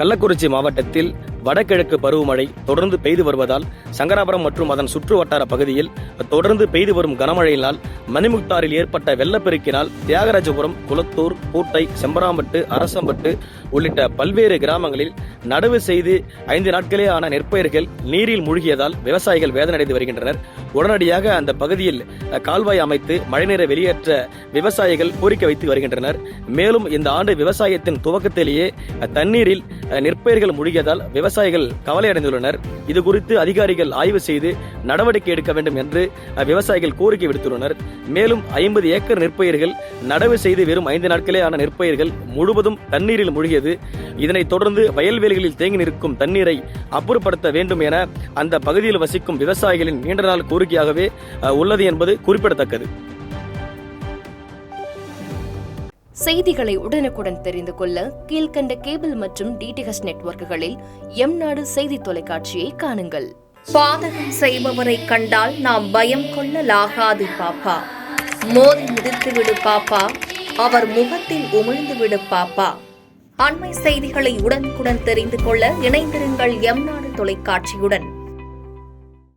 கள்ளக்குறிச்சி மாவட்டத்தில் வடகிழக்கு பருவமழை தொடர்ந்து பெய்து வருவதால் சங்கராபுரம் மற்றும் அதன் சுற்று வட்டார பகுதியில் தொடர்ந்து பெய்து வரும் கனமழையினால் மணிமுக்தாரில் ஏற்பட்ட வெள்ளப்பெருக்கினால் தியாகராஜபுரம், குளத்தூர், பூட்டை, செம்பராம்பட்டு, அரசம்பட்டு உள்ளிட்ட பல்வேறு கிராமங்களில் நடவு செய்து 5 நாட்களே ஆன நெற்பயிர்கள் நீரில் மூழ்கியதால் விவசாயிகள் வேதனையடைந்து வருகின்றனர். உடனடியாக அந்த பகுதியில் கால்வாய் அமைத்து மழைநீரை வெளியேற்ற விவசாயிகள் கோரிக்கை வைத்து வருகின்றனர். மேலும் இந்த ஆண்டு விவசாயத்தின் துவக்கத்திலேயே தண்ணீரில் நெற்பயிர்கள் மூழ்கியதால் விவசாயிகள் கவலையடைந்துள்ளனர். இதுகுறித்து அதிகாரிகள் ஆய்வு செய்து நடவடிக்கை எடுக்க வேண்டும் என்று விவசாயிகள் கோரிக்கை விடுத்துள்ளனர். மேலும் 50 ஏக்கர் நெற்பயிர்கள் நடவு செய்து வெறும் 5 நாட்களே ஆன நெற்பயிர்கள் முழுவதும் தண்ணீரில் மூழ்கியது. இதனைத் தொடர்ந்து வயல்வெளிகளில் தேங்கி நிற்கும் தண்ணீரை அப்புறப்படுத்த வேண்டும் என அந்த பகுதியில் வசிக்கும் விவசாயிகளின் நீண்ட நாள் கோரிக்கையாகவே உள்ளது என்பது குறிப்பிடத்தக்கது. செய்திகளை உடனுக்குடன் தெரிந்து கொள்ள கீழ்கண்ட கேபிள் மற்றும் டிடிஎச் நெட்வொர்க்குகளில் எம்நாடு செய்தி தொலைக்காட்சியை காணுங்கள். பாதகம் செய்பவரை கண்டால் நாம் பயம் கொள்ளலாகாது பாப்பா. மோதி மிதித்துவிடு பாப்பா, அவர் முகத்தில் உமிழ்ந்துவிடு பாப்பா. அண்மை செய்திகளை உடனுக்குடன் தெரிந்து கொள்ள இணைந்திருங்கள் எம்நாடு தொலைக்காட்சியுடன்.